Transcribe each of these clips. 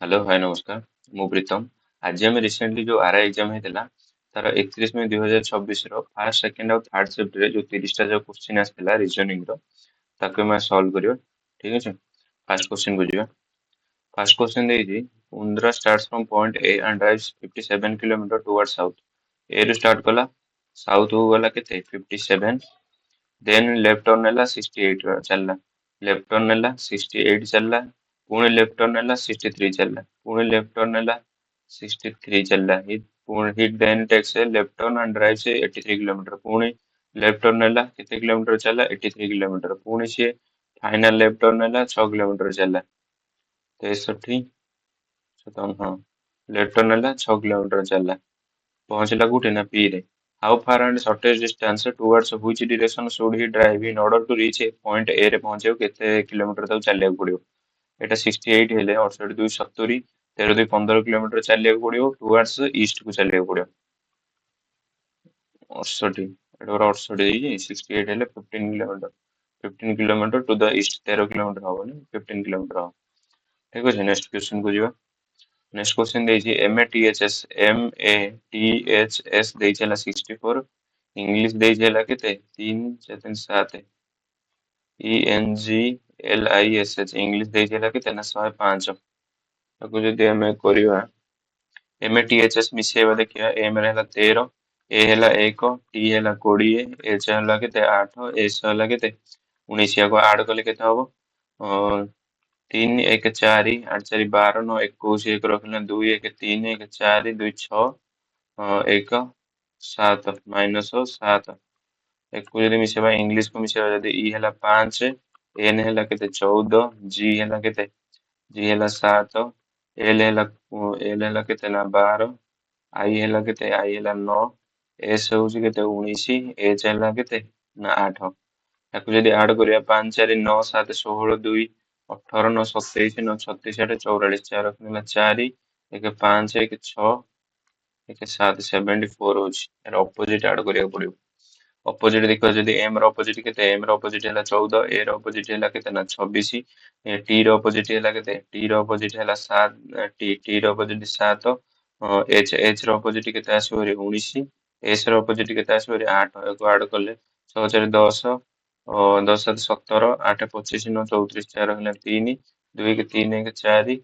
Hello hi नमस्कार मु प्रीतम। आज आम रिसेंटली जो आरआई एग्जाम होता तार 31 मई 2026 फर्स्ट सेकंड और थर्ड शिफ्ट रे जो 30टा जो क्वेश्चन आसला रीजनिंग रो ताको मैं सॉल्व करियो। ठीक है। फर्स्ट क्वेश्चन को जीवा। फर्स्ट क्वेश्चन देइजी उंद्रा starts from point A and drives 57 kilometre toward south. A रू स्टार्ट कला साउथ को गला केते 57 देन लेफ्ट टर्न नेला 68 चलला लेफ्ट टर्न नेला 68 चलला पुणे लेफ्ट टर्न नेला 63 चलला पुणे लेफ्ट टर्न नेला 63 चलला हिट पुणे हिट then takes a left turn and drive से 83 किलोमीटर पुणे लेफ्ट टर्न नेला कितने किलोमीटर चला 83 किलोमीटर पुणे से फाइनल लेफ्ट टर्न नेला 6 किलोमीटर चला 63 हाँ लेफ्ट टर्न नेला 6 किलोमीटर चला पहुंचला कोठे ना पी रे। How far and shortest distance towards which direction should he drive in order to reach a point A रे पहुंचे केते किलोमीटर तक चलिया पड़ियो। एटा 68 हेले 68 2 70 13 2 15 किलोमीटर चलिया पड़ियो टुवर्ड्स ईस्ट को चलिया पड़ियो 68 एटा और 68 देई 68 हेले 15 kilometre 15 kilometre to the east 13 kilometre हबो 15 किलोमीटर हो। ठीक अछि नेक्स्ट क्वेश्चन को जीवा। नेक्स्ट क्वेश्चन देइछि M A T H S देइछि 64 इंग्लिश देइछि केते 3 7 7 ENGLISH इंग्लिश देइछि केते ना 105 ताको जदि हमें करिवा M A T H S मिसेଇବା देखिया एम रे हला 13 ए हला 1 टी हला 20 एच हला केते 8 एस हला केते 19 को ऐड कले केते हबो 3 1 4 8 4 12 9 21 1 रखना 2 1 3 1 4 2 6 1 7 माइनस 7 एक को जदि मिसेबा इंग्लिश को मिसेबा जदि ई हला 5 एन हला केते 14 जी हला केते जी हला 7 एल हला केते ना 12 आई हला केते आई हला 9 एस होउची केते 19 एच हला केते ना 8 ताको जदि ऐड करिया 5 4 9 7 16 2 18 9 27 9 36 8 44 4 रखनेला 4 1 5 1 6 1 7 74 होची यार ऑपोजिट ऐड करिया पड़ियो। ऑपोजिट देखो जदि एम रो ऑपोजिट केते एम रो ऑपोजिट हला 14 ए रो ऑपोजिट हला केते ना 26 टी रो ऑपोजिट हला केते टी रो ऑपोजिट हला 7 टी रो ऑपोजिट 7 एच रो ऑपोजिट केते आसीबो रे 19 एस रो ऑपोजिट केते आसीबो रे 8 एको ऐड करले 6 4 10 10 7 17 8 25 9 34 4 ହେଲା 3 2 1 3 1 4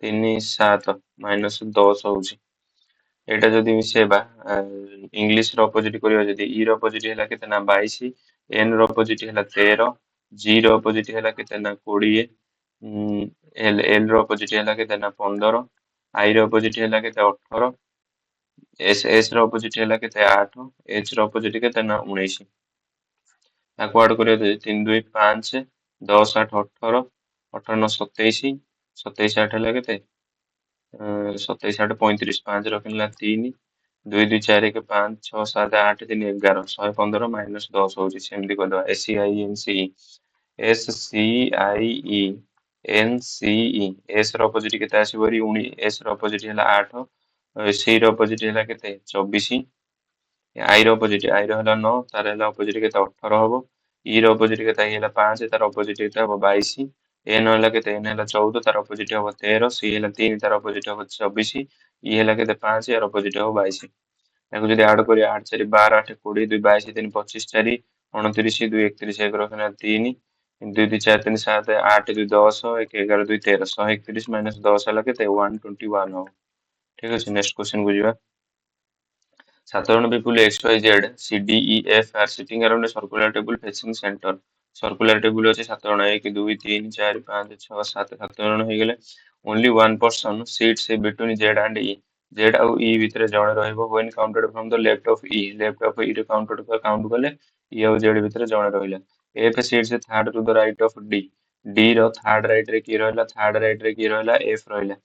3 7 ମାଇନସ୍ 10 ହଉଛି। ଏଇଟା ଯଦି ମିଶେଇବା ଇଂଲିଶ ର ଅପୋଜିଟ କରିବା ଯଦି ଇ ର ଅପୋଜିଟ ହେଲା କେତେ ନା 22 ଏନ ର ଅପୋଜିଟ ହେଲା 13 ଜି ର ଅପୋଜିଟ ହେଲା କେତେ ନା 20 ଏଲ ର ଅପୋଜିଟ ହେଲା କେତେ ନା 15 ଆଇ ର ଅପୋଜିଟ ହେଲା କେତେ 18 ଏସ ର ଅପୋଜିଟ ହେଲା କେତେ 8 ଏଚ ର ଅପୋଜିଟ କେତେ ନା 19 ତାକୁ ଆଡ କରିବା ଯଦି 3 2 5 10 8 18 18 9 27 27 8 ହେଲା କେତେ 27 8 35 5 ରଖିଲା 3 2 2 4 1 5 6 7 8 3 11 115 ମାଇନସ୍ 10 ହଉଛି ସେମିତି କରିଦବା S C I E N C E S ର ଅପୋଜିଟ କେତେ ଆସିବ ଏସ ର ଅପୋଜିଟ ହେଲା 8 ସି ର ଅପୋଜିଟ ହେଲା କେତେ 24 आई ର ଅପୋଜିଟ आई ର ହେଲା 9 ତାର ହେଲା ଅପୋଜିଟ କେତେ 18 ହବ ଇ ର ଅପୋଜିଟ କେତେ I ହେଲା 5 ତାର ଅପୋଜିଟ କେତେ ହବ 22 ଏନ ହେଲା କେତେ ଏନ ହେଲା 14 ତାର ଅପୋଜିଟ ହବ 13 ସି ହେଲା 3 ତାର ଅପୋଜିଟ ହବ 24 ଇ ହେଲା କେତେ 5 ୟାର ଅପୋଜିଟ ହବ 22 ତାକୁ ଯଦି ଆଡ କରିବା 8 4 12 8 20 2 22 3 25 4 29 2 31 1 ରଖିଲା 3 2 2 4 3 7 8 2 10 1 11 2 13 131 ମାଇନସ୍ 10 ହେଲା କେତେ 121 ହବ। ଠିକ ଅଛି ନେକ୍ସଟ क्वेश्चन କୁ ଯିବା। 7 people X, Y, Z, C, D, E, F are sitting around a circular table facing center. Circular table ଅଛି 7 ଜଣ 1 2 3 4 5 6 7 7 ଜଣ ହେଇଗଲେ only one person sits between Z and E. Z ଆଉ E ଭିତରେ ଜଣେ ରହିବ when counted from the left of E. left of E ରେ count କଲେ E ଆଉ Z ଭିତରେ ଜଣେ ରହିଲା। F sits third to the right of D. D ର third right ରେ କିଏ ରହିଲା third right ରେ କିଏ ରହିଲା F ରହିଲା।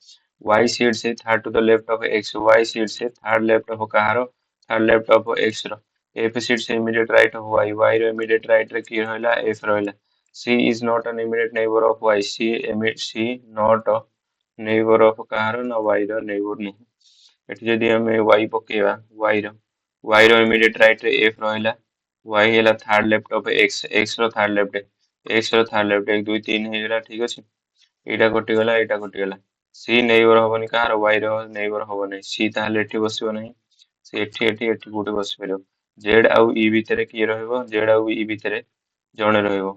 Y sits third to the left of X. Y sits third left of କାହାର third left of X ର F sits immediate right of Y. Y ର immediate right ରେ କିଏ ରହିଲା F ରହିଲା। C is not an immediate neighbor of Y. C not neighbor of କାହାର ନା Y ର neighbor ନୁହଁ। ଏଠି ଯଦି ଆମେ Y ପକେଇବା Y ର immediate right ରେ F ରହିଲା Y ହେଲା third left of X X ର third left 1 2 3 ହେଇଗଲା ଠିକ ଅଛି। ଏଇଟା କଟିଗଲା ଏଇଟା କଟିଗଲା सी ନେଇବର ହବନି କାହାର y ର ନେଇବର ହବ ନାହିଁ ସି ତାହେଲେ ଏଠି ବସିବ ନାହିଁ ସେ ଏଠି କୋଉଠି ବସିପାରିବ z ଆଉ e ଭିତରେ କିଏ ରହିବ z ଆଉ e ଭିତରେ ଜଣେ ରହିବ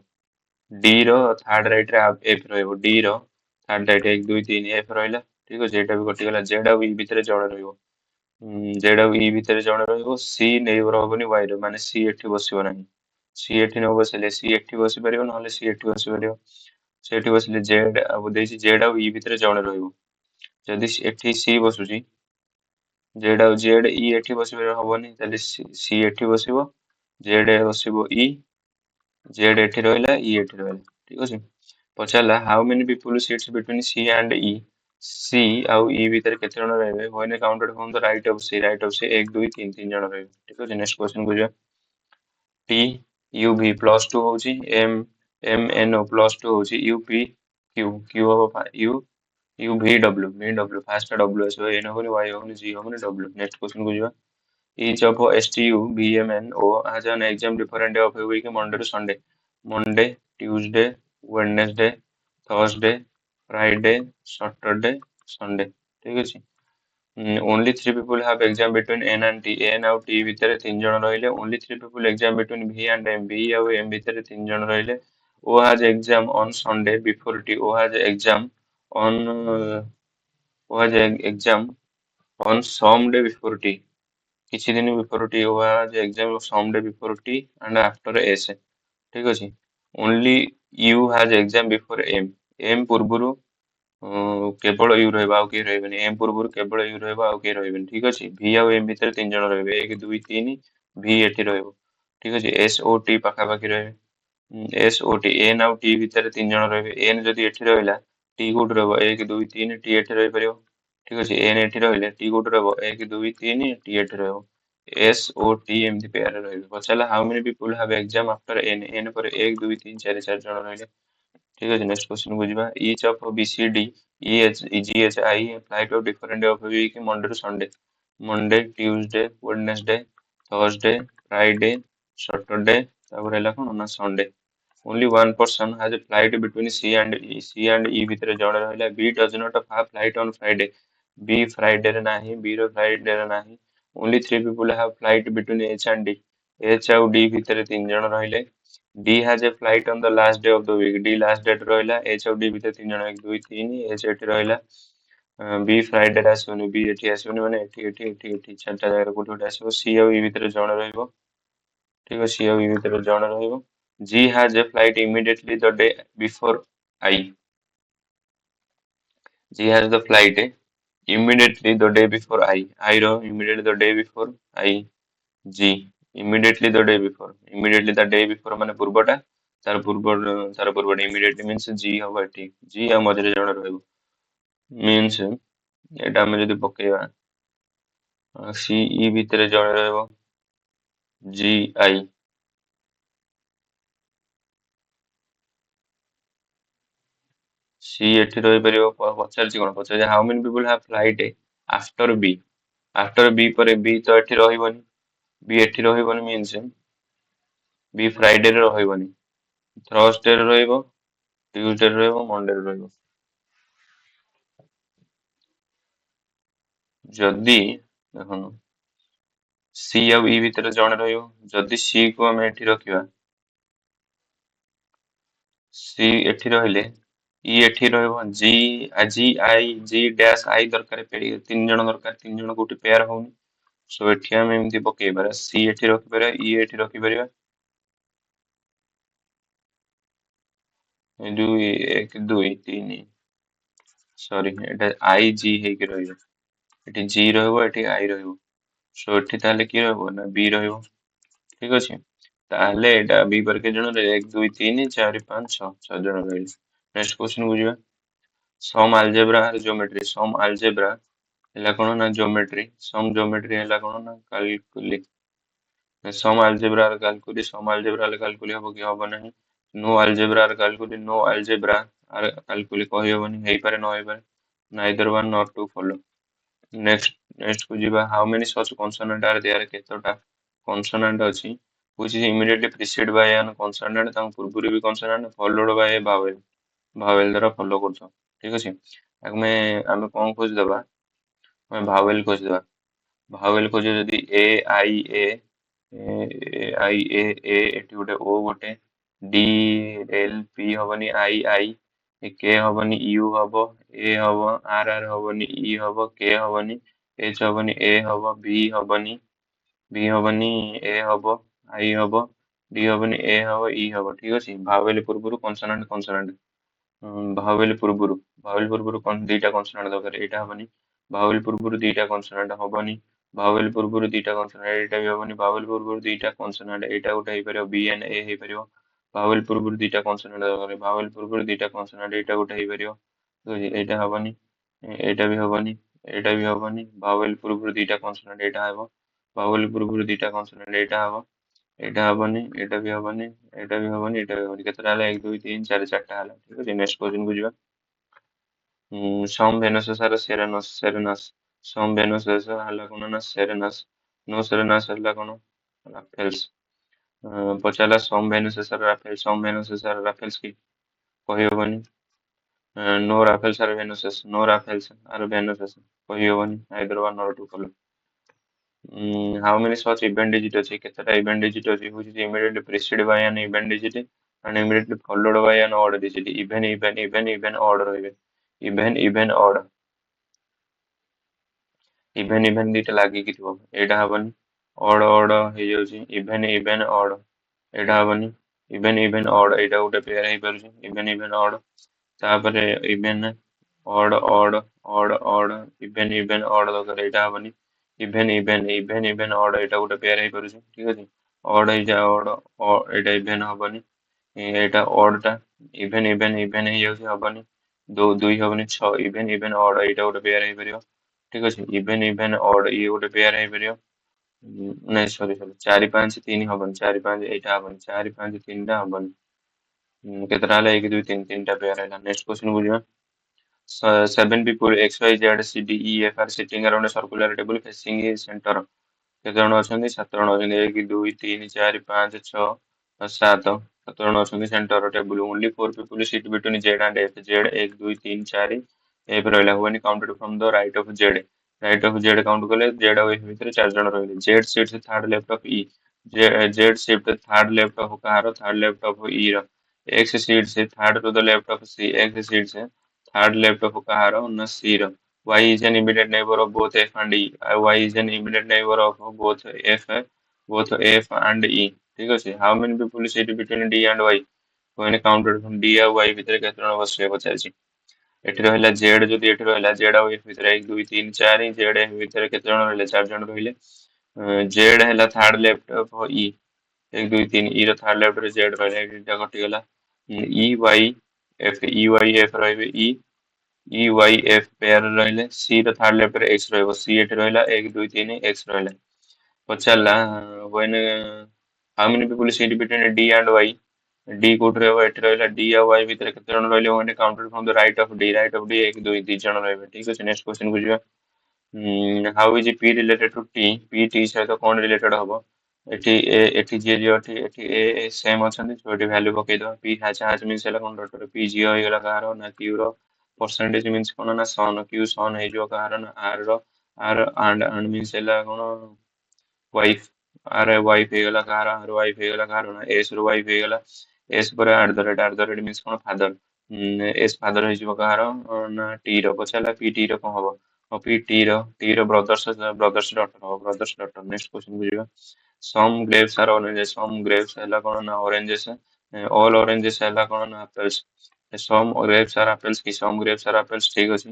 d ର ଥାର୍ଡ ରାଇଟ୍ ରେ f ରହିବ d ର ଥାର୍ଡ ରାଇଟ୍ 1 2 3 f ରହିଲା ଠିକ ଅଛି ଏଇଟା ବି କଟିଗଲା z ଆଉ e ଭିତରେ ଜଣେ ରହିବ z ଆଉ e ଭିତରେ ଜଣେ ରହିବ c ନେଇବର ହବନି y ର ମାନେ c ଏଠି ବସିବ ନାହିଁ c ଏଠି ନ ବସିଲେ c ଏଠି ବସିପାରିବ ନହେଲେ c ଏଠି ବସିପାରିବ ସେଠି ବସିଲେ z ଆଉ ଦେଇଛି z ଆଉ e ଭିତରେ ଜଣେ ରହିବ ଯଦି ଏଠି c ବସୁଛି z ଆଉ z e ଏଠି ବସିପାରିବ ହବନି ତାହେଲେ c ଏଠି ବସିବ z ବସିବ e z ଏଠି ରହିଲା e ଏଠି ରହିଲା ଠିକ ଅଛି ପଚାରିଲା how many people sits between c and e c ଆଉ e ଭିତରେ କେତେ ଜଣ ରହିବେ when counted from the right of c 1 2 3 3 ଜଣ ରହିବେ ଠିକ ଅଛି ନେକ୍ସଟ କ୍वेଶ୍ଚନ କୁ ଯିବା t u v ପ୍ଲସ 2 ହଉଛି m m n o plus 2 ହଉଛି u p q q ହବ u u v w first w ଆସିବ n ହବନି y ହବନି g ହବନି w ନେକ୍ସଟ କ୍वेଶ୍ଚନ କୁ ଯିବା each of stu vm and o has an exam different day of a week monday to sunday monday tuesday wednesday thursday friday saturday sunday ଠିକ ଅଛି only three people have exam between n and t n ଆଉ t ଭିତରେ 3 ଜଣ ରହିଲେ only three people exam between v and m v ଆଉ m ଭିତରେ 3 ଜଣ ରହିଲେ o has exam on sunday before t o has exam on o has exam on some day before t କିଛି ଦିନ before t o has exam some day before t and after s ଠିକ ଅଛି only u has exam before m m ପୂର୍ବରୁ କେବଳ you ରହିବ ଆଉ କେହି ରହିବେନି M ପୂର୍ବରୁ କେବଳ ୟୁ ରହିବ ଆଉ କେହି ରହିବେନି ଠିକ ଅଛି ଭି ଆଉ ଏମ୍ ଭିତରେ 3 ଜଣ ରହିବେ 1 2 3 ଭି ଏଠି ରହିବ ଠିକ ଅଛି ଏସ୍ ଓ ଟି ପାଖାପାଖି ରହିବେ ଏସ୍ ଓ ଟି ଏନ୍ ଆଉ ଟି ଭିତରେ 3 ଜଣ ରହିବେ ଏନ୍ ଯଦି ଏଠି ରହିଲା ଟି କୋଉଠି ରହିବ 1 2 3 ଟି ଏଠି ରହିପାରିବ ଠିକ ଅଛି ଏନ୍ ଏଠି ରହିଲେ ଟି କୋଉଠି ରହିବ 1 2 3 ଟି ଏଠି ରହିବ ଏସ୍ ଓ ଟି ଏମିତି ପେୟାର ରହିବେ ପଚାରିଲା how many people have exam after N N ପରେ 1 2 3 4 4 ଜଣ ରହିଲେ ठीक है नेक्स्ट क्वेश्चन को ଯିବା each of BCD EH GHI flight of different day of a week Monday to Sunday Monday Tuesday Wednesday Thursday Friday Saturday ତାପରେ ହେଲା କଣ ନା Sunday only one person has a flight between C and E ଭିତରେ ଜଣେ ରହିଲା B does not have flight on Friday B Friday ରେ ନାହିଁ B ର Friday ରେ ନାହିଁ only three people have flight between H and D H ଆଉ D ଭିତରେ 3 ଜଣ ରହିଲେ D has a flight on the last day of the week. D last date ରହିଲା H ଆଉ D ଭିତରେ 3 ଜଣ 1 2 3 H ଏଠି ରହିଲା B Friday ରେ ଆସିବନି B ଏଠି ଆସିବନି ମାନେ ଏଠି ଚାରିଟା ଜାଗାରେ କୋଉଠି ଗୋଟେ ଆସିବ C ଆଉ E ଭିତରେ ଜଣେ ରହିବ ଠିକ ଅଛି C ଆଉ E ଭିତରେ ଜଣେ ରହିବ G has a flight immediately the day before I G has the flight immediately the day before I ର immediately the day before I G immediately the day before immediately the day before ମାନେ ପୂର୍ବଟା ତାର ପୂର୍ବଟା immediately means G ହବ ଏଠି G ଆଉ ମଝିରେ ଜଣେ ରହିବ means ଏଇଟା ଆମେ ଯଦି ପକେଇବା C E ଭିତରେ ଜଣେ ରହିବ G I C ଏଠି ରହିପାରିବ ପଚାରିଛି କଣ ପଚାରିଛି how many people have flight after B ପରେ B ତ ଏଠି ରହିବନି B ଏଠି ରହିବନି means B Friday ରେ ରହିବନି Thursday ରେ ରହିବ Tuesday ରେ ରହିବ Monday ରେ ରହିବ ଯଦି ଦେଖନ୍ତୁ C ଆଉ E ଭିତରେ ଜଣେ ରହିବ ଯଦି C କୁ ଆମେ ଏଠି ରଖିବା C ଏଠି ରହିଲେ E ଏଠି ରହିବ G I G dash I ଦରକାର 3 ଜଣ ଦରକାର 3 ଜଣ କୋଉଠି ପେୟାର ହଉନି ସୋ ଏଠି ଆମେ ଏମିତି ପକେଇପାରିବା C ଏଠି ରଖିପାରିବା E ଏଠି ରଖିପାରିବା 2 1 2 3 ସରି ଏଟା I G ହେଇକି ରହିବ ଏଠି G ରହିବ ଏଠି I ରହିବ ସୋ ଏଠି ତାହେଲେ କିଏ ରହିବ ନା B ରହିବ ଠିକ ଅଛି ତାହେଲେ ଏଇଟା B ପରେ କେତେ ଜଣ ରହିଲେ 1 2 3 4 5 6 6 ଜଣ ରହିଲେ ନେକ୍ସଟ କ୍ୱେଶ୍ଚନ କୁ ଯିବା ସମ ଆଲଜେବ୍ରା ଜିଓମେଟ୍ରି ସମ ଆଲଜେବ୍ରା ହେଲା କଣ ନା ଜିଓମେଟ୍ରି ସମ ଜିଓମେଟ୍ରି ହେଲା କଣ ନା କାଲକୁଲି ସମ ଆଲଜେବ୍ରା ର କାଲକୁଲି ସମ ଆଲଜେବ୍ରା ର କାଲକୁଲି ହବ କି ହବ ନାହିଁ नो ଆଲଜେବ୍ରା ର କାଲକୁଲି नो ଆଲଜେବ୍ରା ର କାଲକୁଲି କହିହବନି ହେଇପାରେ ନ ହେଇପାରେ neither one nor to follow next କୁ ଯିବା how many such consonants are there କେତେଟା କନସୋନାଣ୍ଟ ଅଛି which is immediately preceded by an consonant ତାଙ୍କ ପୂର୍ବରୁ ବି consonant followed by a vowel vowel ଦ୍ୱାରା ଫଲୋ କରୁଛ ଠିକ ଅଛି ଆମେ କଣ ଖୋଜିଦବା? ଆମେ ଭାୱେଲ ଖୋଜିଦବା। ଭାୱେଲ ଖୋଜ ଯଦି ଏ ଏଠି ଗୋଟେ ଓ ଗୋଟେ ଡି ଏଲ ପି ହବନି ଆଇ କେ ହବନି ୟୁ ହବ ଏ ହବ ଆର ହବନି ଇ ହବ କେ ହବନି ଏଚ ହବନି ଏ ହବ ବି ହବନି ଏ ହବ ଆଇ ହବ ଡି ହବନି ଏ ହବ ଇ ହବ। ଠିକ ଅଛି, ଭାୱେଲ ପୂର୍ବରୁ କନସୋନାଣ୍ଟ କନସୋନାଣ୍ଟ ଭାୱେଲ ପୂର୍ବରୁ ଦିଟା କନସୋନାଣ୍ଟ ଦରକାର, ଏଇଟା ହବନି। ଭାୱେଲ ପୂର୍ବରୁ ଦିଟା କନସୋନାଣ୍ଟ ହବନି। ଭାୱେଲ ପୂର୍ବରୁ ଦିଟା କନସୋନାଣ୍ଟ ଏଇଟା ବି ହବନି। ଭାୱେଲ ପୂର୍ବରୁ ଦିଟା କନସୋନାଣ୍ଟ ଏଇଟା ଗୋଟେ ହେଇପାରିବ ବି ଏନ୍ ଏ ହେଇପାରିବ। ଭାୱେଲ ପୂର୍ବରୁ ଦିଟା କନସୋନାଣ୍ଟ ଦରକାର, ଭାୱେଲ ପୂର୍ବରୁ ଦିଟା କନସୋନାଣ୍ଟ ଏଇଟା ଗୋଟେ ହେଇପାରିବ। ଠିକ ଅଛି, ଏଇଟା ହବନି, ଏଇଟା ବି ହବନି, ଏଇଟା ବି ହବନି। ଭାୱେଲ ପୂର୍ବରୁ ଦିଟା କନସୋନାଣ୍ଟ ଏଇଟା ହବ। ଭାୱେଲ ପୂର୍ବରୁ ଦିଟା କନସୋନାଣ୍ଟ ଏଇଟା ହବ। ଏଇଟା ହବନି, ଏଇଟା ବି ହବନି, ଏଇଟା ବି ହବନି, ଏଇଟା ବି ହବନି। କେତେଟା ହେଲା? 1 2 3 4 ଚାରିଟା ହେଲା। ଠିକ ଅଛି, ନେକ୍ସଟ କ୍ୱେଶ୍ଚନ କୁ ଯିବା। ସମ୍ ଭେନସେସାର ସେରେନସ୍। ସମ୍ ଭେନସେସାର ହେଲା କଣ ନା ସେରେନସ୍। ନୋ ସେରେନସ୍ ହେଲା କଣ? ରାଫେଲ୍ସ। ପଚାରିଲା ସମ୍ ଭେନସେସାର ରାଫେଲ। ସମ୍ ଭେନସେସାର ରାଫେଲ୍ସ କି କହିହବନି। No raffles are venuses. No raffles are venuses କହିହବନି। ଆଇଦର ୱାନ୍ ଅର ଟୁ କଲ। How many such even digit ଅଛି? କେତେଟା ଇଭେଣ୍ଟ ଡିଜିଟ୍ ଅଛି? which is immediately preceded by an event digit and immediately followed by an odd digit? Even odd ରହିବେ। Even even ଦିଟା ଲାଗିକି ଥିବ, ଏଇଟା ହବନି। ଅଡ ହେଇଯାଉଛି, ଇଭେନ୍ ଅଡ ଏଇଟା ହବନି। ଇଭେନ୍ ଅଡ ଏଇଟା ଗୋଟେ ପେୟାର ହେଇପାରୁଛି, ଇଭେନ୍ ଅଡ। ତାପରେ ଇଭେନ୍ ଅଡ ଇଭେନ୍ ଅଡ ଦରକାର, ଏଇଟା ହବନି। ଇଭେନ୍ ଅଡ ଏଇଟା ଗୋଟେ ପେୟାର ହେଇପାରୁଛି। ଠିକ ଅଛି, ଅଡ ହେଇଯା ଅଡ ଏଇଟା ଇଭେନ୍ ହବନି। ଏଇଟା ଅଡ ଟା ଇଭେନ୍ ହେଇଯାଉଛି, ହବନି। ଦୁଇ ହବନି। ଛଅ ଇଭେନ୍ ଅଡ ଏଇଟା ଗୋଟେ ପେୟାର ହେଇପାରିବ। ଠିକ ଅଛି, ଇଭେନ୍ ଅଡ ଇଏ ଗୋଟେ ପେୟାର ହେଇପାରିବ। ନାଇଁ ସରି 4 5 3 ହବନି। 4 5 ଏଇଟା ହବନି। 4 5 3ଟା ହବନି। କେତେଟା ହେଲା? 1 2 3 ତିନିଟା ପେୟାର ହେଲା। ନେକ୍ସଟ କ୍ୱେଶ୍ଚନ କୁ ଯିବା। Seven people X Y Z C D E F are sitting around a circular table facing a center. କେତେ ଜଣ ଅଛନ୍ତି? 7 ଜଣ ଅଛନ୍ତି। 1 2 3 4 5 6 7 7 ଜଣ ଅଛନ୍ତି centre table. Only 4 people sit between Z and F. Z 1 2 3 4 F ରହିଲା। when counted from the right of Z, right of Z count କଲେ Z ଆଉ ଏଫ୍ ଭିତରେ 4 ଜଣ ରହିଲେ। Z sits third left of E. Z shift third left of କାହାର? Third left of ଇ ର। X sits third to the left of C. X sits third left of କାହାର? ନା C ର। Y is an immediate neighbor of both F and E. Y is an immediate neighbor of both F and E. ଠିକ ଅଛି, how many people sit between D and Y? when counted from D ଆଉ Y ଭିତରେ କେତେ ଜଣ ବସିବେ ପଚାରିଛି। ଏଠି ରହିଲା ଜେଡ୍, ଯଦି ଏଠି ରହିଲା ଜେଡ୍ ଆଉ ଏଫ୍ ଭିତରେ 1 2 3 4, ଜେଡ୍ ଏଫ୍ ଭିତରେ କେତେ ଜଣ ରହିଲେ? 4 ଜଣ ରହିଲେ। ଜେଡ୍ ହେଲା ଥାର୍ଡ ଲେଫ୍ଟ ଅଫ୍ ଇ। 1 2 3 ଇ ର ଥାର୍ଡ ଲେଫ୍ଟ ରେ ଜେଡ୍ ରହିଲା, ଏଇଟା କଟିଗଲା। ଇ ୱାଇ ଏଫ୍ ରହିବେ। ଇ ୱାଇ ଏଫ୍ ପେୟାର ରହିଲେ। ସି ର ଥାର୍ଡ ଲେଫ୍ଟ ରେ ଏକ୍ସ ରହିବ। ସି ଏଠି ରହିଲା 1 2 3 ଏକ୍ସ ରହିଲା। ପଚାରିଲା when how many people sit between D and Y? D କୋଉଠି ରହିବ? ଏଠି ରହିଲା। ଡି ଆଉ ୱାଇ ଭିତରେ କେତେ ଜଣ ରହିଲେ? when counted from the right of D, right of D 1 2 2 ଜଣ ରହିବେ। ଠିକ ଅଛି, ନେକ୍ସଟ କ୍ୱେଶ୍ଚନ କୁ ଯିବା। How is P related to T? P T ସହିତ କଣ ରିଲେଟେଡ ହବ? ଏଠି ଯିଏ ଯିଏ ଏଠି ଏ ସେମ୍ ଅଛନ୍ତି, so ଏଠି ଭ୍ୟାଲୁ ପକେଇଦବା। ପି ହାଜ୍ ମିନ୍ସ ହେଲା କଣ? ଡଟର। ପି ଝିଅ ହେଇଗଲା କାହାର? ନା କ୍ୟୁ ର। ପରସେଣ୍ଟେଜ ମିନ୍ସ କଣ? ନା ସନ୍। କ୍ୟୁ ସନ୍ ହେଇଯିବ କାହାର? ନା ଆର ର। ଆଣ୍ଡ ମିନ୍ସ ହେଲା କଣ? ୱାଇଫ। ଆର ୱାଇଫ ହେଇଗଲା କାହାର? ଆର ୱାଇଫ ହେଇଗଲା କାହାର? ନା ଏସ୍ ର ୱାଇଫ ହେଇଗଲା। ଏସ୍ ପରେ ଆଟ ଦ ରେଟ୍ ମିନ୍ସ କଣ? ଫାଦର। ଏସ୍ ଫାଦର ହେଇଯିବ କାହାର? ନା ଟି ର। ପଚାରିଲା ପି ଟି ର କଣ ହବ? ପି ଟି ର ବ୍ରଦର୍ସ ଡଟର ହବ। Brothers daughter. ନେକ୍ସଟ କ୍ୱେଶ୍ଚନ କୁ ଯିବା। ସମ୍ ଗ୍ରେପ୍ସ ଆର୍ ଅରେଞ୍ଜେସ୍। ସମ୍ ଗ୍ରେପ୍ସ ହେଲା କଣ? ନା ଅରେଞ୍ଜେସ୍। ଅଲ୍ ଅରେଞ୍ଜେସ୍ ହେଲା କଣ? ନା ଆପେଲ୍ସ। ସମ୍ ଗ୍ରେପ୍ସ ଆର୍ ଆପେଲ୍ସ କି? ସମ୍ ଗ୍ରେପ୍ସ ଆର୍ ଆପେଲ୍ସ। ଠିକ ଅଛି,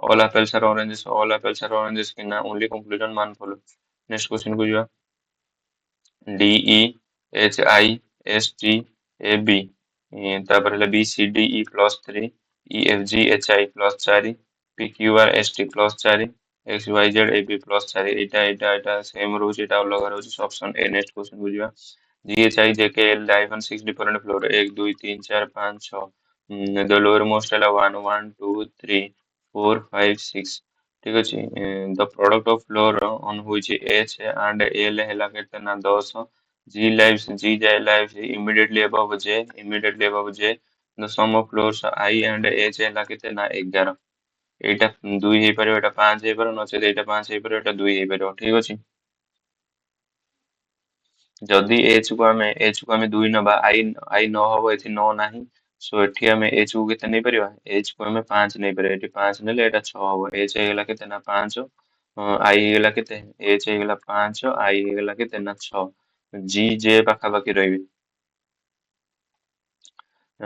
ଅଲ୍ ଆପେଲ୍ସ ଆର୍ ଅରେଞ୍ଜେସ୍। ଅଲ୍ ଆପେଲ୍ସ ଆର୍ ଅରେଞ୍ଜେସ୍ କି? ନା ଓନ୍ଲି କନକ୍ଲୁଜନ ମାନ ଫଲୋ। ନେକ୍ସଟ କ୍ୱେଶ୍ଚନ କୁ ଯିବା। D E H I S T A B, ତାପରେ ହେଲା B C D E plus 3, E F G H I plus 4, P Q R S T plus 4, X Y Z A B plus 4। ଏଇଟା same ରହୁଛି, ଏଇଟା ଅଲଗା ରହୁଛି। Option A. Next question କୁ ଯିବା। G H I J K L live on 6 different floor. 1 2 3 4 5 6। The lower most ହେଲା 1 1 2 3 4 5 6। ଠିକ ଅଛି, ଦ ପ୍ରଡକ୍ଟ ଅଫ ଫ୍ଲୋର ଅନ୍ ହଉଛି ଏଚ୍ ଆଣ୍ଡ ଏଲ୍ ହେଲା କେତେ? ନା 10। G lives immediately above J, the sum of floors I and H ହେଲା କେତେ? ନା 11। এইটা 2 ହେଇପାରିବ, ଏଇଟା 5 ହେଇପାରିବ, ନଚେତ ଏଇଟା 5 ହେଇପାରିବ, ଏଇଟା 2 ହେଇପାରିବ। ଠିକ ଅଛି। ଯଦି H କୁ ଆମେ 2 ନବା, I ନ ହବ, ଏଠି ନ ନାହିଁ। ସୋ ଏଠି ଆମେ H କୁ କେତେ ନେଇପାରିବା? H କୁ ଆମେ 5 ନେଇପାରିବା। ଏଠି 5 ନେଲେ ଏଇଟା 6 ହବ। H ହେଇଗଲା କେତେ ନା 5, I ହେଇଗଲା କେତେ? H ହେଇଗଲା 5, I ହେଇଗଲା କେତେ ନା 6। G J ପାଖାପାଖି ରହିବେ।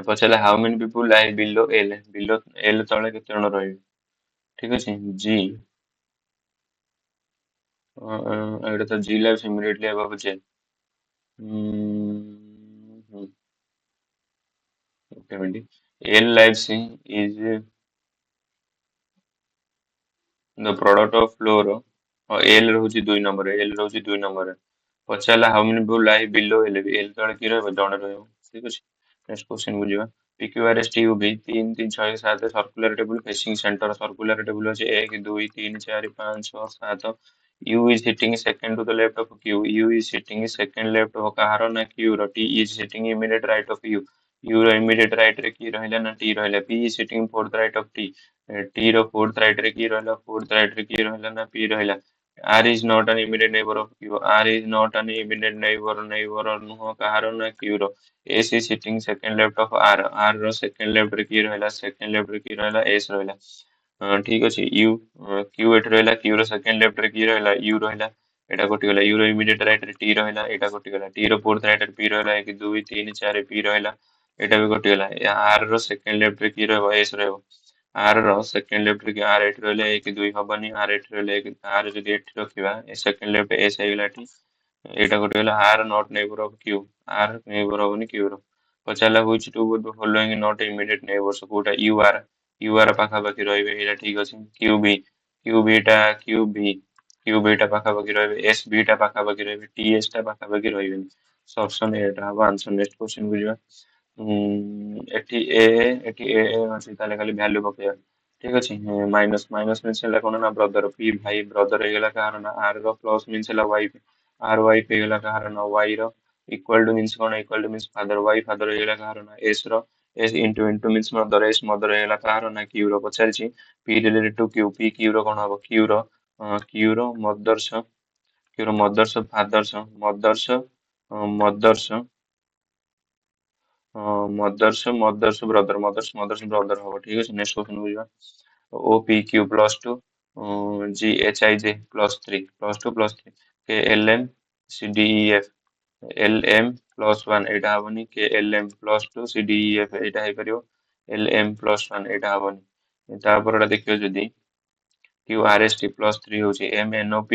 ପଚାରିଲା how many people live below L, below L ତଳେ କେତେ ଜଣ ରହିବେ? ଠିକ ଅଛି। G, ଏଇଟା ତ G lives immediately above J। ଗୋଟେ minute. L lives is the product of floor। L ରହୁଛି 2 ନମ୍ବର, L ରହୁଛି 2 ନମ୍ବରରେ। ପଚାରିଲା how many people live below L, L ତଳେ କିଏ ରହିବ? ଜଣେ ରହିବ। ଠିକ ଅଛି। ନେକ୍ସଟ କ୍ୱେଶ୍ଚନ କୁ ଯିବା। PQRS TUV 3 3 6 7 circular table facing centre. Circular table ଅଛି 1 2 3 4 5 6 7। U is sitting second to the left of Q। U is sitting second left of କାହାର ନା Q ର। T is sitting immediate right of U। U ର immediate right ରେ କିଏ ରହିଲା ନା T ରହିଲା। P is sitting fourth right of T। T ର fourth right ରେ କିଏ ରହିଲା? fourth right ରେ କିଏ ରହିଲା ନା P ରହିଲା। R is not an immediate neighbor of Q। R is not an immediate neighbor, neighbor ନୁହଁ କାହାର ନା Q ର। S is sitting second left of R। R ର second left ରେ କିଏ ରହିଲା? second left ରେ କିଏ ରହିଲା? S ରହିଲା। ଠିକ ଅଛି। U, Q ଏଠି ରହିଲା। Q ର second left ରେ କିଏ ରହିଲା? U ରହିଲା। ଏଇଟା କଟିଗଲା। U ର immediate right ରେ T ରହିଲା। ଏଇଟା କଟିଗଲା। T ର fourth right ରେ P ରହିଲା। 1 2 3 4 P ରହିଲା। ଏଇଟା ବି କଟିଗଲା। R ର second left ରେ କିଏ ରହିବ? S ରହିବ। R ର second left ରେ R ଏଠି ରହିଲେ 1 2 ହବନି। R ଏଠି ରହିଲେ 1, R ଯଦି ଏଠି ରଖିବା second left S ହେଇଗଲା ଏଠି। ଏଇଟା କଟିଗଲା। R not neighbour of Q। R neighbour ହବନି Q ର। ପଚାରିଲା ହଉଛି to following not immediate neighbours, କୋଉଟା? UR ପାଖାପାଖି ରହିବେ। ଏଇଟା ଠିକ ଅଛି। QB, QB ଟା ପାଖାପାଖି ରହିବେ। SB ଟା ପାଖାପାଖି ରହିବେ। TS ଟା ପାଖାପାଖି ରହିବେନି। ଅପସନ ଏଟା ହବ ଆନ୍ସର। ନେକ୍ସଟ କ୍ୱେଶ୍ଚନ କୁ ଯିବା। ଏଠି ଏ ଅଛି, ତାହେଲେ ଖାଲି ଭ୍ୟାଲୁ ପକେଇବା। ଠିକ ଅଛି। ମାଇନସ ମାଇନସ ମିନ୍ସ ହେଲା କଣ ନା ବ୍ରଦର। P ଭାଇ ବ୍ରଦର ହେଇଗଲା କାହାର ନା R ର। ପ୍ଲସ ମିନ୍ସ ହେଲା ୱାଇଫ। R ୱାଇଫ ହେଇଗଲା କାହାର ନା Y ର। ଇକ୍ୱାଲ ଟୁ ମିନ୍ସ କଣ? Equal to means father. Y father ହେଇଗଲା କାହାର ନା S ର। S into means mother. S mother ହେଇଗଲା କାହାର ନା Q ର। ପଚାରିଛି P related to Q। P Q ର କଣ ହବ? Q ର ମଦର୍ସ। Q ର mother's father's. Mother's brother. Mother's brother ହବ। ଠିକ ଅଛି। ନେକ୍ସଟ କ୍ୱେଶ୍ଚନ କୁ ଯିବା। O P Q +2, G H I J +3, +2 +3, K L M C D E F L M +1 ଏଇଟା ହବନି। K L M +2 C D E F ଏଇଟା ହେଇପାରିବ। L M +1 ଏଇଟା ହବନି। ତାପରେ ଏଟା ଦେଖିବ ଯଦି Q R S T +3 ହଉଛି M N O P,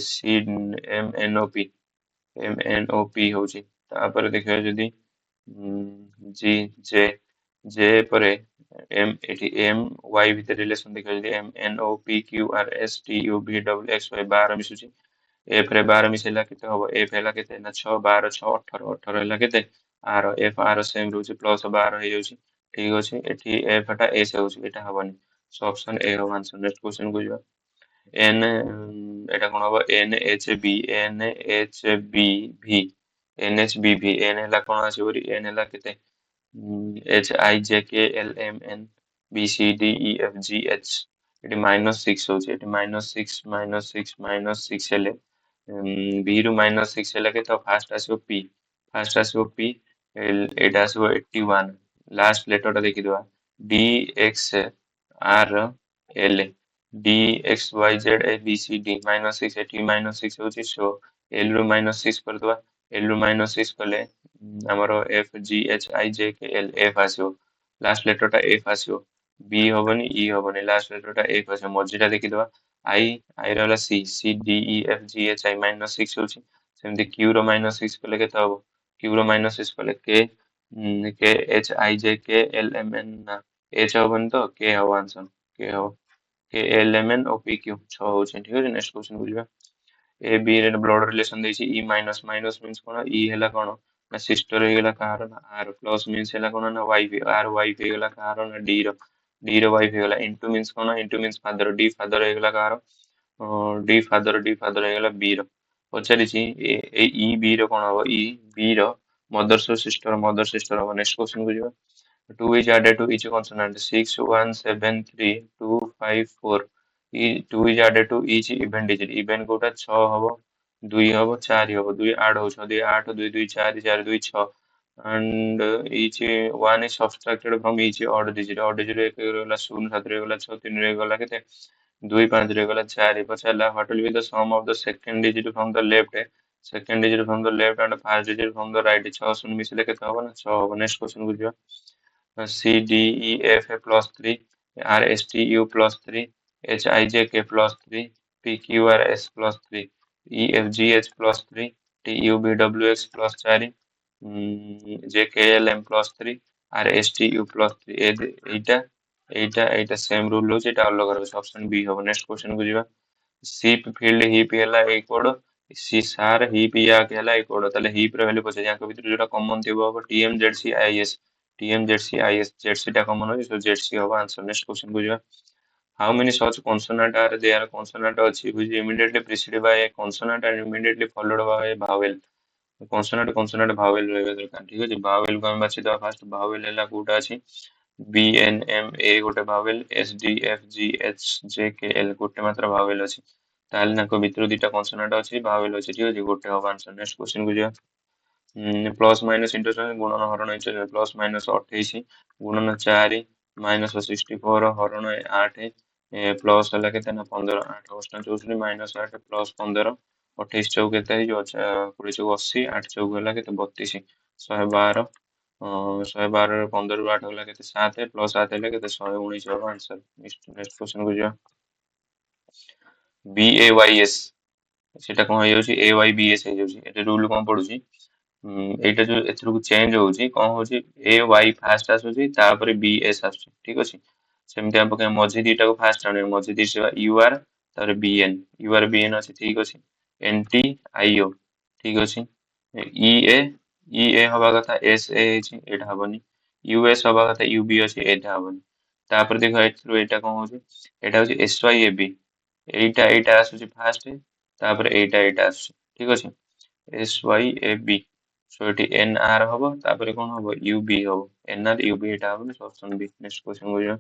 C M N O P, M N O P ହଉଛି। ତାପରେ ଦେଖିବା ଯଦି G J, J ପରେ M, ଏଠି M Y ଭିତରେ ରିଲେସନ ଦେଖିବା ଯଦି M N O P Q R S T U V W X Y 12 ମିଶୁଛି। F ରେ 12 ମିଶେଇଲା କେତେ ହବ? F ହେଲା କେତେ ନା 6 12 6 18, 18 ହେଲା କେତେ? R F R ସେମ୍ ରହୁଛି, ପ୍ଲସ 12 ହେଇଯାଉଛି। ଠିକ ଅଛି। ଏଠି F ଟା S ହଉଛି, ଏଇଟା ହବନି। ସো ଅପସନ A ହବ ଆନ୍ସର। ନେକ୍ସଟ କ୍ୱେଶ୍ଚନ କୁ ଯିବା। N, ଏଇଟା କଣ ହବ? N H B, N H B V, N H B V। N ହେଲା କଣ ଆସିବ? N ହେଲା କେତେ? H I J K L M N B C D E F G H। ଏଠି -6 ହଉଛି। ଏଠି -6 ହେଲେ B ରୁ -6 ହେଲେ କେତେ? ଫାଷ୍ଟ ଆସିବ P। ଫାଷ୍ଟ ଆସିବ P। ଏଇଟା ଆସିବ 81। ଲାଷ୍ଟ ଲେଟର ଟା ଦେଖିଦବା। D X R L, D X Y Z A B C D। -6 ଏଠି -6 ହଉଛି। ସୋ L ରୁ -6 କରିଦବା। L ରୁ -6 କଲେ ଆମର F G H I J K L F ଆସିବ। ଲାଷ୍ଟ ଲେଟର ଟା F ଆସିବ। B ହବନି, E ହବନି। ଲାଷ୍ଟ ଲେଟର ଟା F ଆସିବ। ମଝିଟା ଦେଖିଦବା। I ରହିଲା C, C D E F G H I -6 ହଉଛି। ସେମିତି Q ର -6 କଲେ କେତେ ହବ? Q ର -6 କଲେ K H I J K L M N, ନା H ହବନି ତ K ହବ ଆନ୍ସର। K ହବ। K L M N O P Q 6 ହଉଛି। ଠିକ ଅଛି। ନେକ୍ସଟ କ୍ୱେଶ୍ଚନ ବୁଝିବା। ଏ ବି ରେ ବ୍ଲଡ ରିଲେସନ ଦେଇଛି। ଇ ମାଇନସ, ମାଇନସ ମିନ୍ସ କଣ? ଇ ହେଲା କଣ ନା ସିଷ୍ଟର ହେଇଗଲା କାହାର ନା ଆର। ପ୍ଲସ ମିନ୍ସ ହେଲା କଣ ନା ୱାଇଫ। ଆର ୱାଇଫ ହେଇଗଲା କାହାର ନା ଡି ର। ଡି ର ୱାଇଫ ହେଇଗଲା। ଇଣ୍ଟୁ ମିନ୍ସ କଣ? Into means father. D father ହେଇଗଲା କାହାର? ଡି ଫାଦର ହେଇଗଲା ବି ର। ପଚାରିଛି ଏଇ ଇ ବି ର କଣ ହବ? ଇ ବି ର ମଦର୍ସ ସିଷ୍ଟର। ମଦର ସିଷ୍ଟର ହବ। ନେକ୍ସଟ କ୍ୱେଶ୍ଚନ କୁ ଯିବା। 2 is added to each consonant. 6, 1, 7, 3, 2, 5, 4. 2 is added to each even digit. Even Kota 6 हबो, 2 हबो, 4 हबो, 2 8 हो 6, 2 8, 2 2 4, 4 2 6. And each 1 is subtracted from each odd digit. Odd digit एक रहला 0, 7 रहला 6, 3 रहला केते 2 5 रहला 4 पछला. What will be the sum of the second digit from the left? Second digit from the left and first digit from the right. 6 0 मिसले केते हबो ना 6 हबो. Next question बुझियो. C D E F A plus 3, R S T U plus 3, H I J K plus 3, P Q R S plus 3, E F G H plus 3, T U V W X plus 4, J K L M plus 3, R S T U plus 3. এইটা same rule হচ্ছে, এটা অলগা রয়েছে, option B হবে। Next question କୁ ଯିବା। ସିପ୍ field hip ହେଲା ଏଇ code, C sir hip yak ହେଲା ଏଇ କୋଡ। ତାହେଲେ ହିପ୍ ର ଭ୍ୟାଲୁ ପଚାରିଛି, ୟାଙ୍କ ଭିତରୁ ଯୋଉଟା କମନ ଥିବ ହବ TM ZC IS, TM ZC IS, ZC ଟା କମନ ଅଛି, so ZC ହବ ଆନ୍ସର। ନେକ୍ସଟ କୋଶ୍ଚେନ କୁ ଯିବା। How many such consonant are there? Consonant ଅଛି which immediately preceded by a consonant and immediately followed by a vowel. consonant vowel ରହିବା ଦରକାର, ଠିକ ଅଛି। vowel କୁ ଆମେ ବାଛିଦବା ଫାଷ୍ଟ। vowel ହେଲା କୋଉଟା ଅଛି, B N M A ଗୋଟେ vowel, S D F G H J K L ଗୋଟେ ମାତ୍ର vowel ଅଛି। ତାହେଲେ ତାଙ୍କ ଭିତରୁ ଦିଟା consonant ଅଛି, vowel ଅଛି, ଠିକ ଅଛି, ଗୋଟେ ହବ ଆନ୍ସର। ନେକ୍ସଟ କ୍ୱେଶ୍ଚନ କୁ ଯିବା। ପ୍ଲସ୍ ମାଇନସ୍ ଇଣ୍ଟରସେକ୍ସନ ଗୁଣନ ହରଣ ପ୍ଲସ୍ ମାଇନସ୍ 28 ଗୁଣନ 4 ମାଇନସ୍ 64 ହରଣ 8 ପ୍ଲସ୍ ହେଲା କେତେ ନା 15, 8 ଅଷ୍ଟମ 64 ମାଇନସ୍ 8 ପ୍ଲସ୍ 15, 28 ଚଉକ କେତେ ହେଇଯିବ, 20 ଚଉକ 80, 8 ଚଉକ ହେଲା କେତେ 32, 112, 112 ରୁ 15 ରୁ 8 ହେଲା କେତେ 7, ପ୍ଲସ୍ 7 ହେଲେ କେତେ 119 ହବ ଆନ୍ସର। ନେକ୍ସଟ କ୍ୱେଶ୍ଚନ କୁ ଯିବା। BAYS সেটা କଣ ହେଇଯାଉଛି AYBS ହେଇଯାଉଛି, ଏଠି ରୁଲ କଣ ପଡୁଛି, এইটা ଯୋଉ ଏଥିରୁ ଚେଞ୍ଜ ହଉଛି କଣ ହଉଛି, ଏ ୱାଇ ଫାଷ୍ଟ ଆସୁଛି ତାପରେ ବି ଏସ୍ ଆସୁଛି, ଠିକ ଅଛି। ସେମିତି ଆମେ ପକେଇବା ମଝି ଦିଟାକୁ ଫାଷ୍ଟ ଆଣିବା, ମଝି ଦିଟା ୟୁ ଆର ତାପରେ B N, U R B N ଅଛି, ଠିକ ଅଛି। ଏନ୍ ଟି ଆଇ ଓ, ଠିକ ଅଛି। ଇ ଏ, ଇ ଏ ହବା କଥା ଏସ୍ ଏ ହେଇଛି, ଏଇଟା ହବନି। ୟୁ ଏସ୍ ହବା କଥା ୟୁ ବି ଅଛି, ଏଇଟା ହବନି। ତାପରେ ଦେଖ ଏଥିରୁ ଏଇଟା କଣ ହଉଛି, ଏଇଟା ହଉଛି ଏସ୍ ୱାଇ ଏ ବି, ଏଇଟା ଆସୁଛି ଫାଷ୍ଟ, ତାପରେ ଏଇଟା ଆସୁଛି, ଠିକ ଅଛି। S Y A B, so এটি এন আর হব, তারপরে কোন হবো ইউবি হবো, এন আর ইউবি এটা হবে না, অপশন বি। নেক্সট কোশ্চেন বুঝো।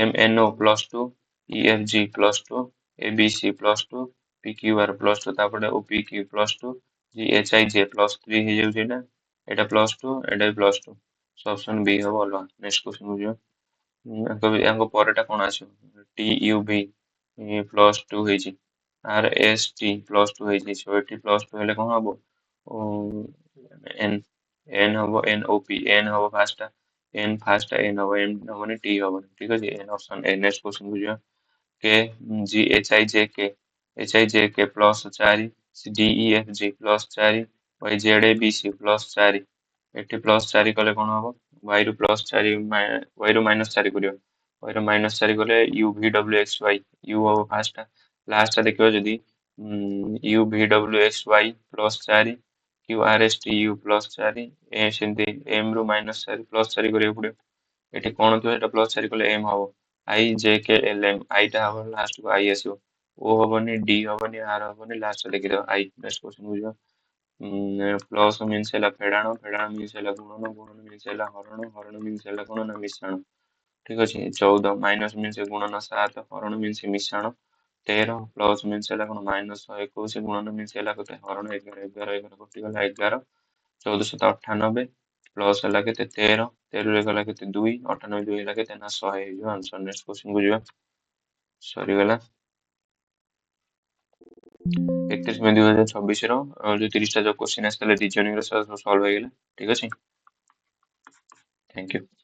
M N O plus two, E F G plus two, A B C plus two, P Q R plus two, তারপরে O P Q plus two, G H I J plus three ହେଇଯାଉଛି, এটা plus two, এটা plus two, option B হବ ଅଲଗା। Next question ବୁଝିବ। ୟାଙ୍କ ପରେଟା କଣ ଆସିବ, T U V plus two ହେଇଛି, R S T plus two ହେଇଛି, ସୋ ଏଠି ପ୍ଲସ୍ ଟୁ ହେଲେ କଣ ହବ, ଏନ୍, ଏନ୍ ହବ ଏନ୍ ଓ ପି, ଏନ୍ ହବ ଫାର୍ଷ୍ଟଟା, ଏନ୍ ଫାର୍ଷ୍ଟଟା ଏନ୍ ହବ, ଏନ୍ ହବନି ଟି ହବନି, ଠିକ ଅଛି, N option A. Next question ବୁଝିବା। K G H I J K, H I J K plus 4, D E F G plus 4, Y Z A B C plus 4, ଏଠି plus 4 କଲେ କଣ ହବ, ୱାଇ ରୁ ପ୍ଲସ୍ 4 ୱାଇ ରୁ minus 4 କରିବ, Y ରୁ minus 4 କଲେ U V W X Y, U ହବ ଫାର୍ଷ୍ଟଟା, ଲାଷ୍ଟଟା ଦେଖିବ ଯଦି U V W X Y plus 4, Q R S T U plus 4, A सेमती एम रू माइनस 4 प्लस 4 କରିବାକୁ ପଡିବ। ଏଠି କଣ ଥିବ, ଏଟା ପ୍ଲସ୍ 4 କଲେ ଏମ୍ ହବ, I J K L M, ଆଇଟା ହବ ଲାଷ୍ଟକୁ ଆଇ ଆସିବ, ଓ ହବନି, ଡି ହବନି, ଆର ହବନି, ଲାଷ୍ଟ ଲେଖିଦବ ଆଇ। ନେକ୍ସଟ କ୍ୱେଶ୍ଚନ ବୁଝିବ। ପ୍ଲସ୍ ମିନ୍ସ ହେଲା ଫେଡାଣ, ଫେଡାଣ ମିନ୍ସ ହେଲା ଗୁଣନ, ଗୁଣନ ମିନ୍ସ ହେଲା ହରଣ, ହରଣ ମିନ୍ସ ହେଲା କଣ ନା ମିଶ୍ରଣ, ଠିକ ଅଛି। 14 ମାଇନସ୍ ମିନ୍ସ ଗୁଣନ 7, ହରଣ ମିନ୍ସ ମିଶାଣ 13, ପ୍ଲସ୍ ମିନ୍ସ ହେଲା କଣ ମାଇନସ୍ 21, ଗୁଣନ ମିନ୍ସ ହେଲା କେତେ ହରଣ 11, 11 କଟିଗଲା 11, 1498 ପ୍ଲସ୍ ହେଲା କେତେ 13, 13 ରେ ଗଲା କେତେ 2, 98 2 ହେଲା କେତେ ନା 100 ହେଇଯିବ ଆନ୍ସର। ନେକ୍ସଟ କ୍ୱେଶ୍ଚନ ବୁଝିବା। ସରିଗଲା 31 ମେ 2026 ର ଯୋଉ 30ଟା ଯୋଉ କ୍ୱେଶ୍ଚନ ଆସିଥିଲା ରିଜନିଂ ର ସଲଭ ହେଇଗଲା, ଠିକ ଅଛି। Thank you.